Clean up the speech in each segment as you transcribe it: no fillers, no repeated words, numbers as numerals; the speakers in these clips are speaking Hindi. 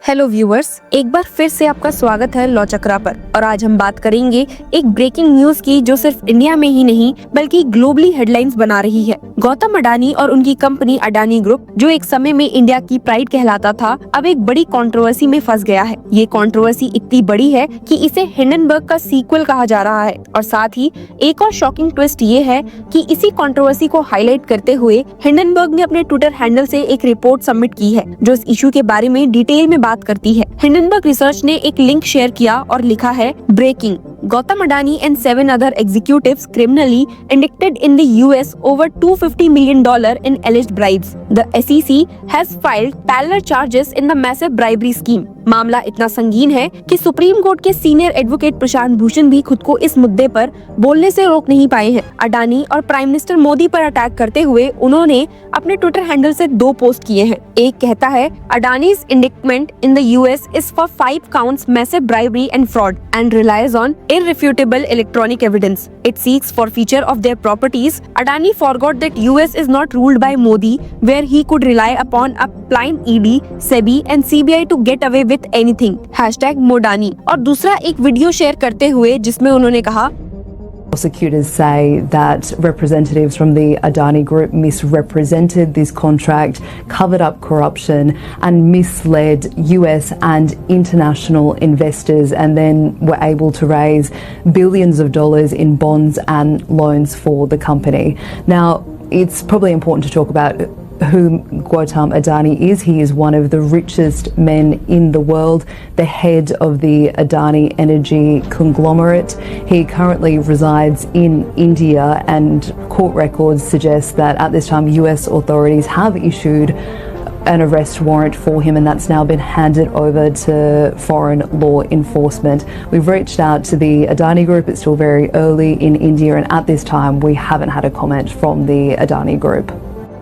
हेलो व्यूअर्स, एक बार फिर से आपका स्वागत है लॉ चक्रा पर। और आज हम बात करेंगे एक ब्रेकिंग न्यूज की जो सिर्फ इंडिया में ही नहीं बल्कि ग्लोबली हेडलाइंस बना रही है। गौतम अडानी और उनकी कंपनी अडानी ग्रुप, जो एक समय में इंडिया की प्राइड कहलाता था, अब एक बड़ी कंट्रोवर्सी में फंस गया है। ये कंट्रोवर्सी इतनी बड़ी है कि इसे हिंडनबर्ग का सीक्वल कहा जा रहा है। और साथ ही एक और शॉकिंग ट्विस्ट ये है कि इसी कंट्रोवर्सी को हाईलाइट करते हुए हिंडनबर्ग ने अपने ट्विटर हैंडल से एक रिपोर्ट सबमिट की है जो इस इशू के बारे में डिटेल में बात करती है। हिंडनबर्ग रिसर्च ने एक लिंक शेयर किया और लिखा है, breaking, Gautam Adani and 7 other executives criminally indicted in the US over $250 million in alleged bribes. The SEC has filed parallel charges in the massive bribery scheme. मामला इतना संगीन है कि सुप्रीम कोर्ट के सीनियर एडवोकेट प्रशांत भूषण भी खुद को इस मुद्दे पर बोलने से रोक नहीं पाए हैं। अडानी और प्राइम मिनिस्टर मोदी पर अटैक करते हुए उन्होंने अपने ट्विटर हैंडल से 2 पोस्ट किए हैं। एक कहता है, Adani's indictment in the US is for 5 counts massive bribery and fraud and relies on irrefutable electronic evidence. It seeks forfeiture of their properties. Adani forgot that US is not ruled by Modi, where he could rely upon a blind ED, SEBI and CBI to get away with anything. #Modani। और दूसरा एक वीडियो शेयर करते हुए जिसमें उन्होंने कहा, Prosecutors say that representatives from the Adani Group misrepresented this contract, covered up corruption and misled US and international investors, and then were able to raise billions of dollars in bonds and loans for the company. Now, it's probably important to talk about who Gautam Adani is. He is one of the richest men in the world, the head of the Adani Energy conglomerate. He currently resides in India, and court records suggest that at this time US authorities have issued an arrest warrant for him, and that's now been handed over to foreign law enforcement. We've reached out to the Adani Group. It's still very early in India, and at this time we haven't had a comment from the Adani Group.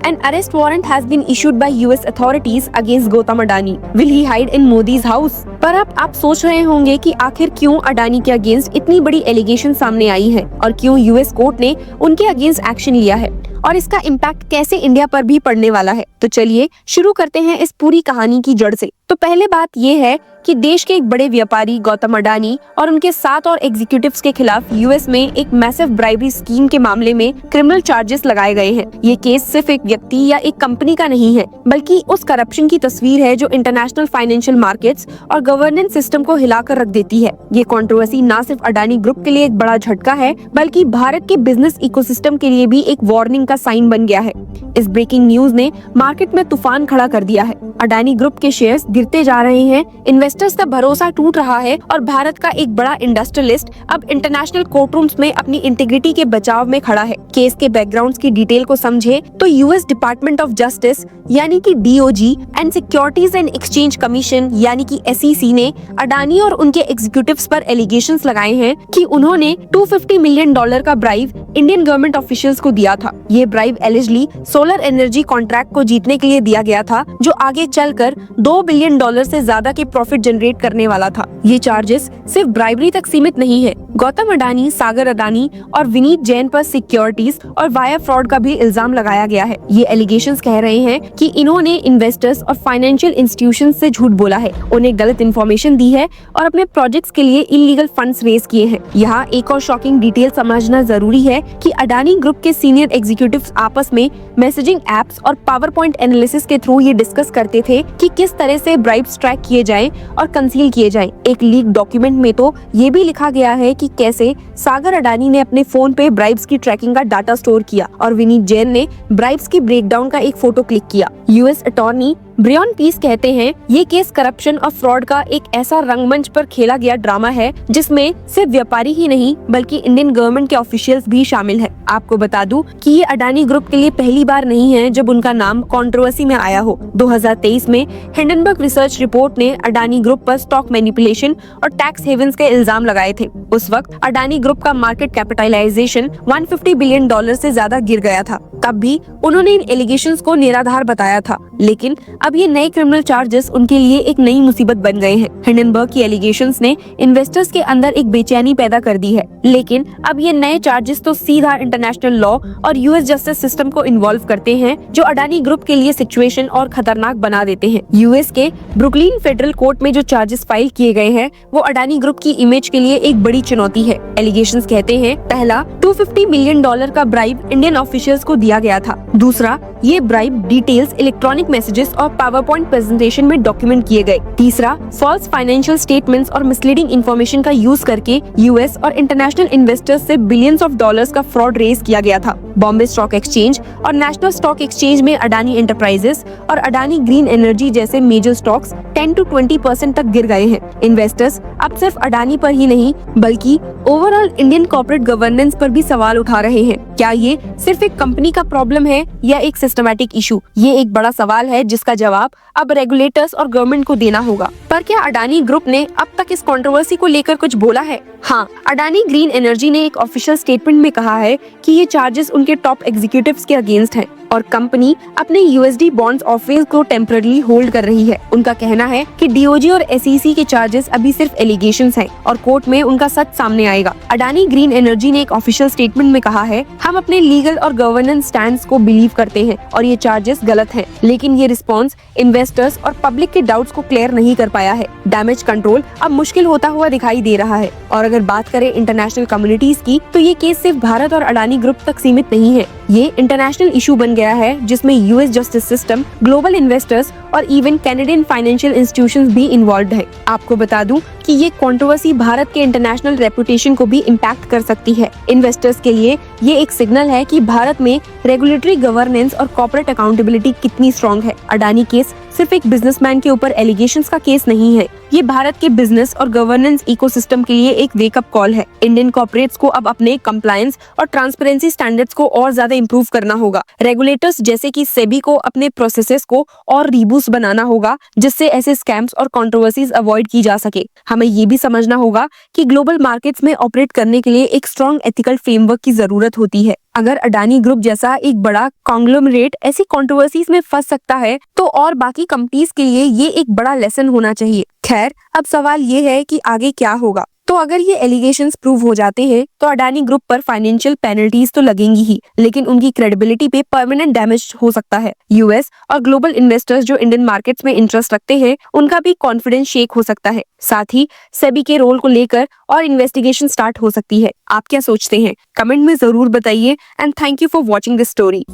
An arrest warrant has been issued by US authorities against Gautam Adani. Will he hide in Modi's house? पर अब आप सोच रहे होंगे कि आखिर क्यों अडानी के अगेंस्ट इतनी बड़ी एलिगेशन सामने आई है और क्यों यूएस कोर्ट ने उनके अगेंस्ट एक्शन लिया है और इसका इम्पैक्ट कैसे इंडिया पर भी पड़ने वाला है। तो चलिए शुरू करते हैं इस पूरी कहानी की जड़ से। तो पहले बात ये है कि देश के एक बड़े व्यापारी गौतम अडानी और उनके 7 और एग्जीक्यूटिव्स के खिलाफ यूएस में एक मैसिव ब्राइबरी स्कीम के मामले में क्रिमिनल चार्जेस लगाए गए हैं। ये केस सिर्फ एक व्यक्ति या एक कंपनी का नहीं है, बल्कि उस करप्शन की तस्वीर है जो इंटरनेशनल फाइनेंशियल मार्केट्स और गवर्नेंस सिस्टम को हिलाकर रख देती है। ये कंट्रोवर्सी न सिर्फ अडानी ग्रुप के लिए एक बड़ा झटका है, बल्कि भारत के बिजनेस इकोसिस्टम के लिए भी एक वार्निंग का साइन बन गया है। इस ब्रेकिंग न्यूज ने मार्केट में तूफान खड़ा कर दिया है। अडानी ग्रुप के शेयर्स गिरते जा रहे हैं, इन्वेस्टर्स का भरोसा टूट रहा है और भारत का एक बड़ा इंडस्ट्रियलिस्ट अब इंटरनेशनल कोर्टरूम्स में अपनी इंटीग्रिटी के बचाव में खड़ा है। केस के बैकग्राउंड्स की डिटेल को समझे तो यूएस डिपार्टमेंट ऑफ जस्टिस यानी कि DOJ and securities and exchange commission यानी कि SEC ने अडानी और उनके एग्जीक्यूटिव्स पर एलिगेशंस लगाए हैं कि उन्होंने $250 मिलियन का ब्राइब इंडियन गवर्नमेंट ऑफिशियल्स को दिया था। ये bribe allegedly solar energy contract को जीतने के लिए दिया गया था, जो आगे चलकर $2 बिलियन से ज्यादा के प्रॉफिट जनरेट करने वाला था। ये चार्जेस सिर्फ ब्राइबरी तक सीमित नहीं है। गौतम अडानी, सागर अडानी और विनीत जैन पर सिक्योरिटीज और वायर फ्रॉड का भी इल्जाम लगाया गया है। ये एलिगेशंस कह रहे हैं कि इन्होंने इन्वेस्टर्स और फाइनेंशियल इंस्टीट्यूशंस से झूठ बोला है, उन्हें गलत इन्फॉर्मेशन दी है और अपने प्रोजेक्ट्स के लिए इलीगल फंड्स रेज किए हैं। यहाँ एक और शॉकिंग डिटेल समझना जरूरी है कि अडानी ग्रुप के सीनियर एग्जीक्यूटिव्स आपस में मैसेजिंग एप्स और पावर पॉइंट एनालिसिस के थ्रू ये डिस्कस करते थे कि किस तरह से ब्राइब्स ट्रैक किए जाएं और कंसील किए जाएं। एक लीक डॉक्यूमेंट में तो ये भी लिखा गया है कि कैसे सागर अडानी ने अपने फोन पे ब्राइब्स की ट्रैकिंग का डाटा स्टोर किया और विनीत जैन ने ब्राइब्स की ब्रेकडाउन का एक फोटो क्लिक किया। यूएस अटॉर्नी ब्रियन पीस कहते हैं, ये केस करप्शन और फ्रॉड का एक ऐसा रंगमंच पर खेला गया ड्रामा है जिसमें सिर्फ व्यापारी ही नहीं बल्कि इंडियन गवर्नमेंट के ऑफिशियल्स भी शामिल हैं। आपको बता दूं कि ये अडानी ग्रुप के लिए पहली बार नहीं है जब उनका नाम कंट्रोवर्सी में आया हो। 2023 में हिंडनबर्ग रिसर्च रिपोर्ट ने अडानी ग्रुप पर स्टॉक मैनिपुलेशन और टैक्स हेवंस के इल्जाम लगाए थे। उस वक्त अडानी ग्रुप का मार्केट कैपिटलाइजेशन $150 बिलियन से ज्यादा गिर गया था। तब भी उन्होंने इन एलिगेशंस को निराधार बताया था, लेकिन अब ये नए क्रिमिनल चार्जेस उनके लिए एक नई मुसीबत बन गए हैं। हिंडनबर्ग की एलिगेशंस ने इन्वेस्टर्स के अंदर एक बेचैनी पैदा कर दी है, लेकिन अब ये नए चार्जेस तो सीधा इंटरनेशनल लॉ और यूएस जस्टिस सिस्टम को इन्वॉल्व करते हैं, जो अडानी ग्रुप के लिए सिचुएशन और खतरनाक बना देते हैं। यूएस के ब्रुकलिन फेडरल कोर्ट में जो चार्जेस फाइल किए गए हैं वो अडानी ग्रुप की इमेज के लिए एक बड़ी चुनौती है। एलिगेशंस कहते हैं, पहला, $250 मिलियन का ब्राइब इंडियन ऑफिशियल्स को दिया गया था। दूसरा, ये ब्राइब डिटेल्स इलेक्ट्रॉनिक मैसेजेस और पावरपॉइंट प्रेजेंटेशन में डॉक्यूमेंट किए गए। तीसरा, फॉल्स फाइनेंशियल स्टेटमेंट्स और मिसलीडिंग इंफॉर्मेशन का यूज करके यूएस और इंटरनेशनल इन्वेस्टर्स से बिलियंस ऑफ डॉलर्स का फ्रॉड रेज किया गया था। बॉम्बे स्टॉक एक्सचेंज और नेशनल स्टॉक एक्सचेंज में अडानी एंटरप्राइजेस और अडानी ग्रीन एनर्जी जैसे मेजर स्टॉक्स 10 to 20% तक गिर गए हैं। इन्वेस्टर्स अब सिर्फ अडानी पर ही नहीं बल्कि ओवरऑल इंडियन कॉर्पोरेट गवर्नेंस पर भी सवाल उठा रहे हैं। क्या ये सिर्फ एक कंपनी का प्रॉब्लम है या एक सिस्टमैटिक इशू? ये एक बड़ा सवाल है जिसका जवाब अब रेगुलेटर्स और गवर्नमेंट को देना होगा। पर क्या अडानी ग्रुप ने अब तक इस कंट्रोवर्सी को लेकर कुछ बोला है? हाँ, अडानी ग्रीन एनर्जी ने एक ऑफिशियल स्टेटमेंट में कहा है कि ये चार्जेस उनके टॉप एग्जीक्यूटिव्स के अगेंस्ट हैं और कंपनी अपने यूएसडी बॉन्ड्स ऑफरिंग को टेम्पररी होल्ड कर रही है। उनका कहना है कि डीओजी और एसईसी के चार्जेस अभी सिर्फ एलिगेशंस हैं और कोर्ट में उनका सच सामने आएगा। अडानी ग्रीन एनर्जी ने एक ऑफिशियल स्टेटमेंट में कहा है, हम अपने लीगल और गवर्नेंस स्टैंड्स को बिलीव करते हैं और ये चार्जेस गलत हैं, लेकिन ये रिस्पॉन्स इन्वेस्टर्स और पब्लिक के डाउट्स को क्लियर नहीं कर पाया है। डैमेज कंट्रोल अब मुश्किल होता हुआ दिखाई दे रहा है। और अगर बात करें इंटरनेशनल कम्युनिटीज की, तो ये केस सिर्फ भारत और अडानी ग्रुप तक सीमित नहीं है। ये इंटरनेशनल इशू बन गया है जिसमें US justice system, global investors और इवन कैनेडियन फाइनेंशियल इंस्टीट्यूशंस भी इन्वॉल्व है। आपको बता दूं कि ये कंट्रोवर्सी भारत के इंटरनेशनल रेपुटेशन को भी इम्पैक्ट कर सकती है। इन्वेस्टर्स के लिए ये एक सिग्नल है कि भारत में रेगुलेटरी गवर्नेंस और कॉर्पोरेट अकाउंटेबिलिटी कितनी स्ट्रॉन्ग है। अडानी केस सिर्फ एक बिजनेसमैन के ऊपर एलिगेशंस का केस नहीं है, ये भारत के बिजनेस और गवर्नेंस इकोसिस्टम के लिए एक वेकअप कॉल है। इंडियन कॉर्पोरेट्स को अब अपने कंप्लायंस और ट्रांसपेरेंसी स्टैंडर्ड्स को और ज्यादा इंप्रूव करना होगा। रेगुलेटर्स जैसे कि सेबी को अपने प्रोसेसेस को और रीबूस्ट बनाना होगा जिससे ऐसे स्कैम्स और कंट्रोवर्सीज अवॉइड की जा सके। हमें ये भी समझना होगा कि ग्लोबल मार्केट्स में ऑपरेट करने के लिए एक स्ट्रॉन्ग एथिकल फ्रेमवर्क की जरूरत होती है। अगर अडानी ग्रुप जैसा एक बड़ा कॉन्ग्लोमरेट ऐसी कंट्रोवर्सीज में फंस सकता है तो और बाकी कंपनीज के लिए ये एक बड़ा लेसन होना चाहिए। खैर, अब सवाल ये है कि आगे क्या होगा। तो अगर ये एलिगेशंस प्रूव हो जाते हैं तो अडानी ग्रुप पर फाइनेंशियल पेनल्टीज तो लगेंगी ही, लेकिन उनकी क्रेडिबिलिटी पे परमानेंट डैमेज हो सकता है। यूएस और ग्लोबल इन्वेस्टर्स जो इंडियन मार्केट्स में इंटरेस्ट रखते हैं उनका भी कॉन्फिडेंस शेक हो सकता है। साथ ही सेबी के रोल को लेकर और इन्वेस्टिगेशन स्टार्ट हो सकती है। आप क्या सोचते हैं? कमेंट में जरूर बताइए and thank you for watching this story.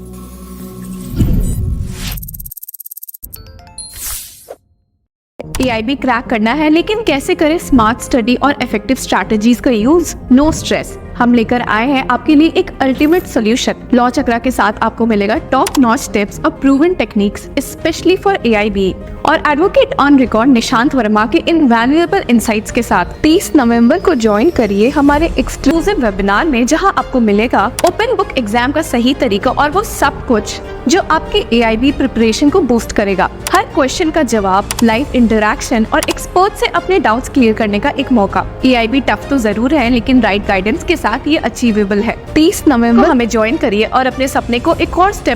AIB crack करना है, लेकिन कैसे करें स्मार्ट स्टडी और इफेक्टिव स्ट्रैटेजीज का यूज? नो स्ट्रेस, हम लेकर आए हैं आपके लिए एक अल्टीमेट सोल्यूशन। लॉ चक्रा के साथ आपको मिलेगा टॉप नॉच टिप्स और proven techniques specially for AIB और advocate on record Nishant Verma के इनवैल्यूएबल इनसाइट्स के साथ 30 नवंबर को ज्वाइन करिए हमारे एक्सक्लूसिव वेबिनार में, जहां आपको मिलेगा ओपन बुक एग्जाम का सही तरीका और वो सब कुछ जो आपके AIB प्रिपरेशन को बूस्ट करेगा। हर क्वेश्चन का जवाब, लाइव इंटरैक्शन और एक्सपर्ट से अपने डाउट्स क्लियर करने का एक मौका। AIB टफ तो जरूर है, लेकिन राइट गाइडेंस के साथ ये अचीवेबल है। 30 नवंबर हमें ज्वाइन करिए और अपने सपने को एक और स्टेप